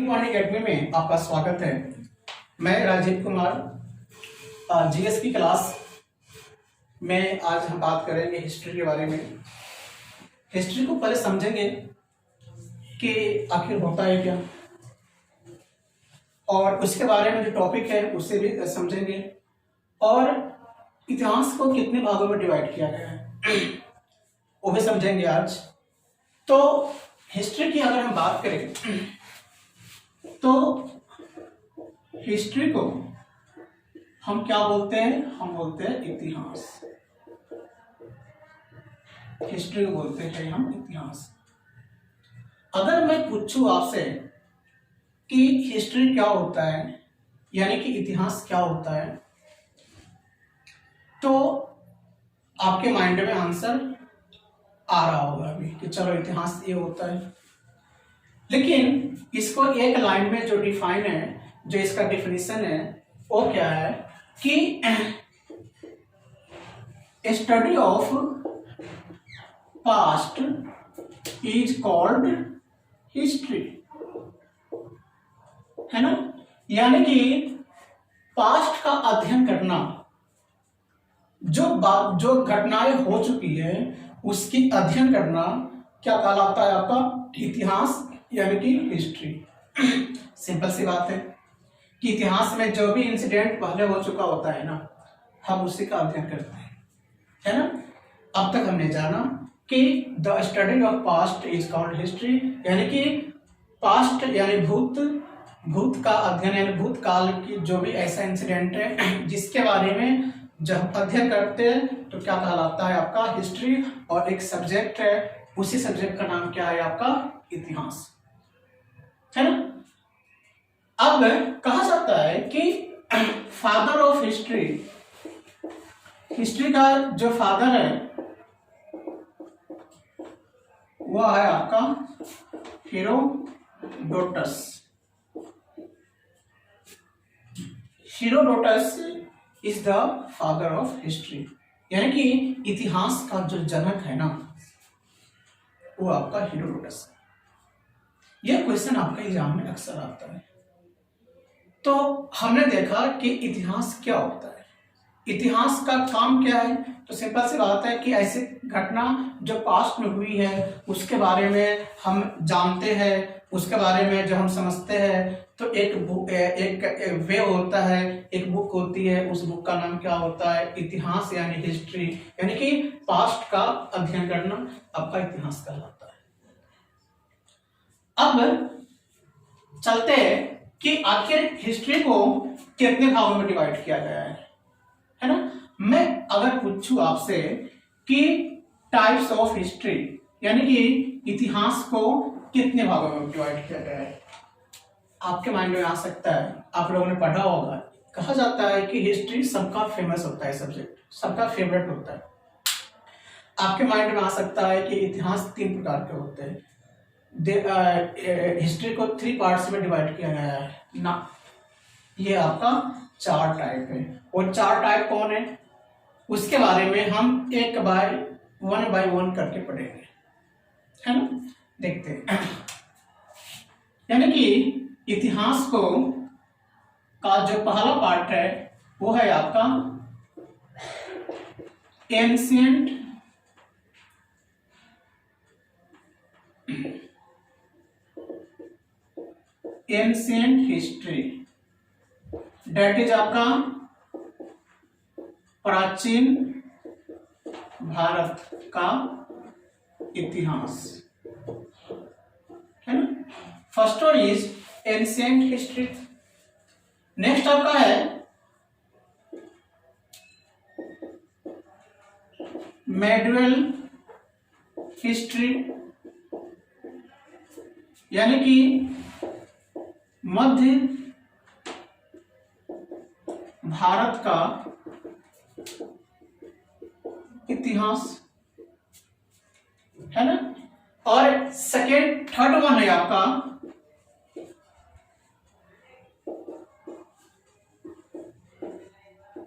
वाणी academy में आपका स्वागत है। मैं राजीव कुमार। जीएस की क्लास में आज हम बात करेंगे हिस्ट्री के बारे में। हिस्ट्री को पहले समझेंगे कि आखिर होता है क्या, और उसके बारे में जो टॉपिक है उसे भी समझेंगे, और इतिहास को कितने भागों में डिवाइड किया गया है वो भी समझेंगे आज। तो हिस्ट्री की अगर हम बात करें तो हिस्ट्री को हम क्या बोलते हैं? हम बोलते हैं इतिहास। हिस्ट्री को बोलते हैं हम इतिहास। अगर मैं पूछूं आपसे कि हिस्ट्री क्या होता है, यानी कि इतिहास क्या होता है, तो आपके माइंड में आंसर आ रहा होगा अभी कि चलो इतिहास ये होता है। लेकिन इसको एक लाइन में जो डिफाइन है, जो इसका डेफिनेशन है, वो क्या है कि study of past is called history, है ना। यानी कि पास्ट का अध्ययन करना, जो घटनाएं हो चुकी है उसकी अध्ययन करना क्या कहलाता है? आपका इतिहास, यानी कि हिस्ट्री। सिंपल सी बात है कि इतिहास में जो भी इंसिडेंट पहले हो चुका होता है ना, हम उसी का अध्ययन करते हैं, है ना। अब तक हमने जाना कि the study of past is called history, यानी कि पास्ट यानी भूत का अध्ययन, यानी भूतकाल की जो भी ऐसा इंसिडेंट है जिसके बारे में जब अध्ययन करते हैं तो क्या कहलाता है? आपका हिस्ट्री। और एक सब्जेक्ट है, उसी सब्जेक्ट का नाम क्या है? आपका इतिहास, है ना। अब कहा जाता है कि फादर ऑफ हिस्ट्री, हिस्ट्री का जो फादर है वह है आपका Herodotus. Herodotus is the father of history, यानी कि इतिहास का जो जनक है ना, वो आपका हेरोडोटस है। यह क्वेश्चन आपके एग्जाम में अक्सर आता है। तो हमने देखा कि इतिहास क्या होता है, इतिहास का काम क्या है। तो सिंपल सी बात है कि ऐसी घटना जो पास्ट में हुई है उसके बारे में हम जानते हैं, उसके बारे में जो हम समझते हैं, तो एक वे होता है, एक बुक होती है, उस बुक का नाम क्या होता है? इतिहास, यानी हिस्ट्री, यानी कि पास्ट का अध्ययन करना आपका इतिहास कहलाता है। अब चलते हैं कि आखिर हिस्ट्री को कितने भागों में डिवाइड किया गया है ना। मैं अगर पूछूं आपसे कि टाइप्स ऑफ हिस्ट्री, यानी कि इतिहास को कितने भागों में डिवाइड किया गया है, आपके माइंड में आ सकता है, आप लोगों ने पढ़ा होगा। कहा जाता है कि हिस्ट्री सबका फेमस होता है, सब्जेक्ट सबका फेवरेट होता है। आपके माइंड में आ सकता है कि इतिहास 3 प्रकार के होते हैं। हिस्ट्री को 3 पार्ट्स में डिवाइड किया गया है ना। ये आपका 4 टाइप है, और 4 टाइप कौन है उसके बारे में हम वन बाय वन करके पढ़ेंगे, है ना। देखते हैं। यानी कि इतिहास को का जो पहला पार्ट है वो है आपका एंशिएंट हिस्ट्री, डेट इज आपका प्राचीन भारत का इतिहास, है ना। First one is ancient history. Next आपका है मेडिवल हिस्ट्री, यानी कि मध्य भारत का इतिहास, है ना। और थर्ड वन है आपका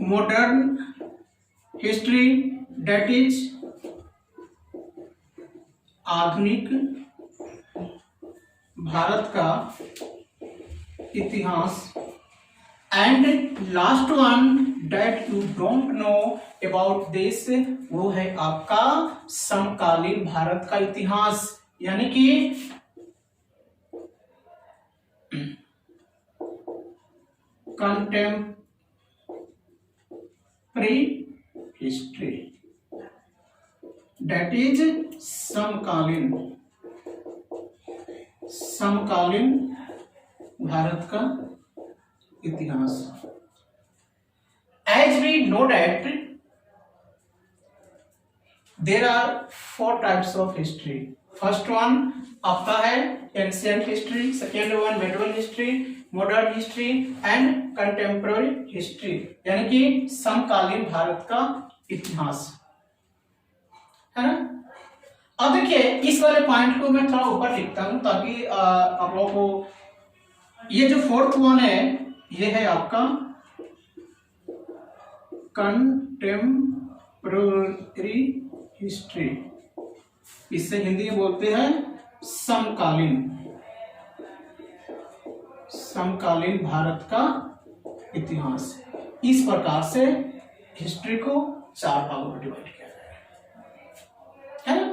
मॉडर्न हिस्ट्री, डेट इज आधुनिक भारत का इतिहास। And last one that you don't know about this, वो है आपका समकालीन भारत का इतिहास, यानी कि कंटेम्पररी हिस्ट्री, दैट इज समकालीन भारत का इतिहास। As we know that there are 4 types of history. First one आपका है ancient history, second one medieval history, modern history and contemporary history, यानी कि समकालीन भारत का इतिहास, है ना। अब देखिए इस वाले पॉइंट को मैं थोड़ा ऊपर लिखता हूं ताकि आप लोगों को, ये जो फोर्थ वन है ये है आपका कंटेम्पररी हिस्ट्री, इससे हिंदी में बोलते हैं समकालीन भारत का इतिहास। इस प्रकार से हिस्ट्री को 4 भागों में डिवाइड किया गया है ना।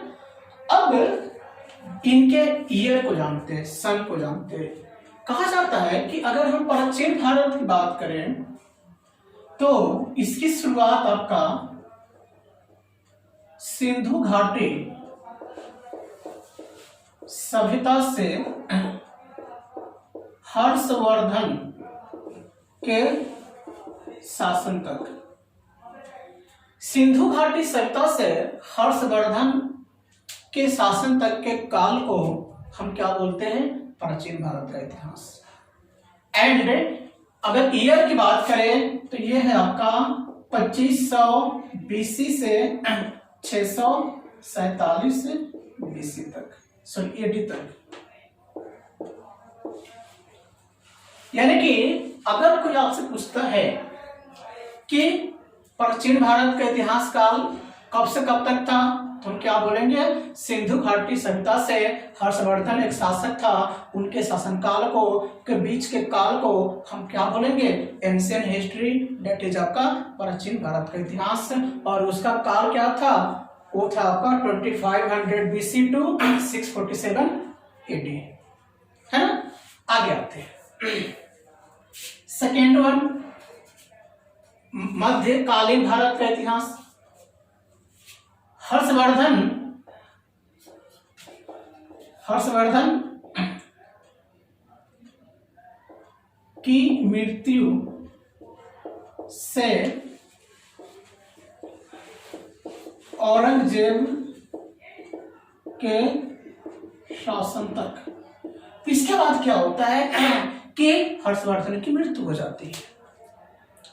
अब इनके ईयर को जानते हैं, सन को जानते हैं। कहा जाता है कि अगर हम प्राचीन भारत की बात करें तो इसकी शुरुआत आपका सिंधु घाटी सभ्यता से हर्षवर्धन के शासन तक, सिंधु घाटी सभ्यता से हर्षवर्धन के शासन तक के काल को हम क्या बोलते हैं, प्राचीन भारत का इतिहास। एंड अगर ईयर की बात करें तो ये है आपका 2500 BC से 647 BC तक, सॉरी AD तक। यानी कि अगर कोई आपसे पूछता है कि प्राचीन भारत का इतिहास काल कब से कब तक था, तो हम क्या बोलेंगे, सिंधु घाटी सभ्यता से हर्षवर्धन एक शासक था, उनके शासनकाल को के बीच के काल को हम क्या बोलेंगे, एंशिएंट हिस्ट्री, दैट इज आपका प्राचीन भारत का इतिहास। और उसका काल क्या था, वो था आपका 2500 BC टू 647 AD, है ना। आगे आते हैं सेकेंड वन, मध्यकालीन भारत का इतिहास। हर्षवर्धन की मृत्यु से औरंगजेब के शासन तक। इसके बाद क्या होता है कि हर्षवर्धन की मृत्यु हो जाती है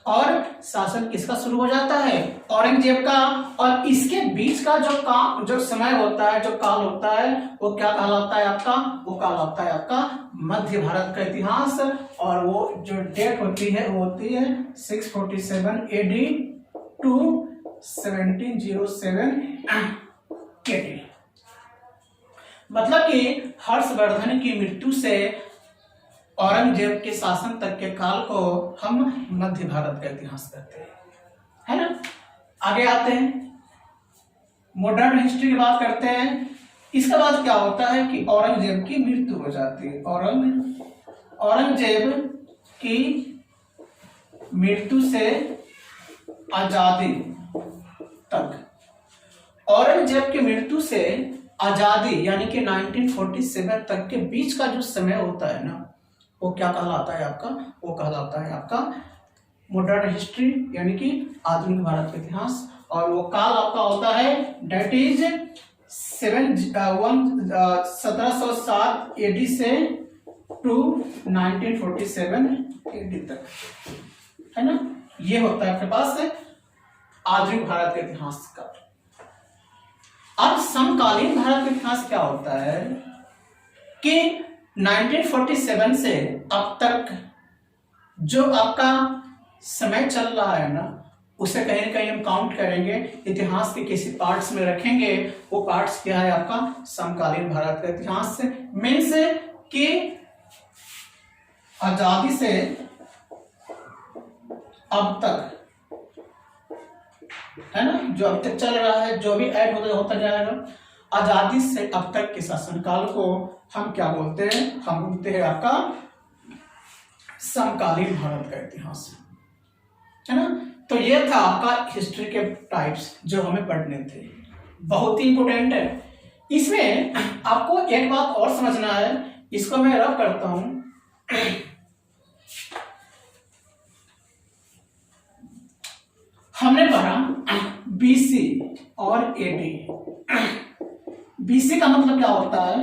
और शासन किसका शुरू हो जाता है, औरंगजेब का। और इसके बीच का जो समय होता है, जो काल होता है, वो क्या कहलाता है आपका, वो काल होता है आपका मध्य भारत का इतिहास। और वो जो डेट होती है वो होती है 647 AD टू 1707 AD। मतलब कि हर्षवर्धन की मृत्यु से औरंगजेब के शासन तक के काल को हम मध्य भारत का इतिहास कहते हैं, है ना। आगे आते हैं, मॉडर्न हिस्ट्री की बात करते हैं। इसके बाद क्या होता है कि औरंगजेब की मृत्यु हो जाती है। औरंगजेब की मृत्यु से आजादी तक, औरंगजेब की मृत्यु से आजादी यानी कि 1947 तक के बीच का जो समय होता है ना, वो क्या कहलाता है आपका, वो कहलाता है आपका मॉडर्न हिस्ट्री, यानी कि आधुनिक भारत का इतिहास। और वो काल आपका होता है डेट इज 1707 AD से टू 1947 AD तक, है ना। ये होता है आपके पास आधुनिक भारत के इतिहास का। अब समकालीन भारत का इतिहास क्या होता है कि 1947 से अब तक जो आपका समय चल रहा है ना, उसे कहीं ना कहीं हम काउंट करेंगे, इतिहास के किसी पार्ट्स में रखेंगे। वो पार्ट्स क्या है आपका समकालीन भारत का इतिहास। मीन्स कि आजादी से अब तक, है ना, जो अब तक चल रहा है, जो भी ऐड होता जाएगा, आजादी से अब तक के शासनकाल को हम क्या बोलते हैं? हम बोलते हैं आपका समकालीन भारत का इतिहास, है ना। तो ये था आपका हिस्ट्री के टाइप्स जो हमें पढ़ने थे, बहुत ही इंपोर्टेंट है। इसमें आपको एक बात और समझना है, इसको मैं रब करता हूं। हमने पढ़ा बीसी और एडी। बीसी का मतलब क्या होता है?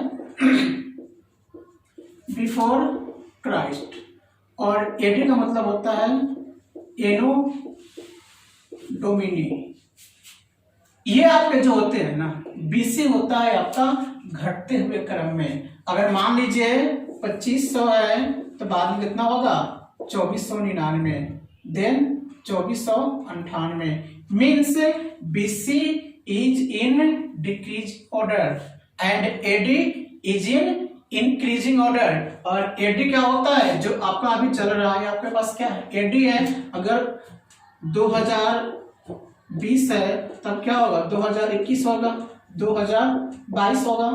बिफोर क्राइस्ट, और एडी का मतलब होता है एनो डोमिनी। ये आपके जो होते हैं ना, बीसी होता है आपका घटते हुए क्रम में। अगर मान लीजिए 2500 है तो बाद में कितना होगा? 2499, then 2498। Means BC is in decrease order and AD is in increasing order. और एडी क्या होता है? जो आपका अभी चल रहा है, आपके पास क्या है? एडी है। अगर 2020 है तब क्या होगा? 2021 होगा, 2022 होगा।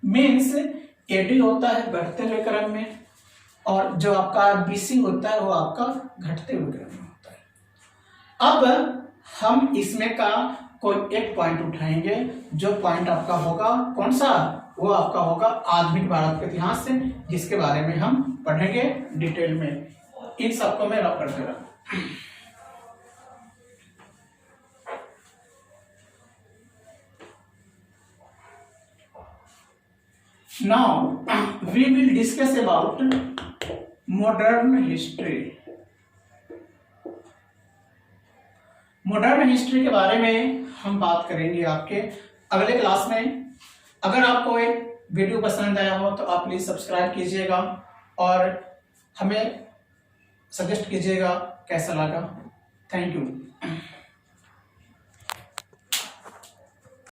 मीन्स एडी होता है बढ़ते हुए क्रम में, और जो आपका बीसी होता है वो आपका घटते हुए क्रम में होता है। अब हम इसमें का कोई एक पॉइंट उठाएंगे, जो पॉइंट आपका होगा कौन सा? वो आपका होगा आधुनिक भारत के इतिहास से, जिसके बारे में हम पढ़ेंगे डिटेल में। इन सबको मैं रब कर दे रहा हूं। Now we will discuss about modern history. Modern history के बारे में हम बात करेंगे आपके अगले क्लास में। अगर आपको एक वीडियो पसंद आया हो तो आप प्लीज सब्सक्राइब कीजिएगा और हमें सजेस्ट कीजिएगा कैसा लगा। Thank you.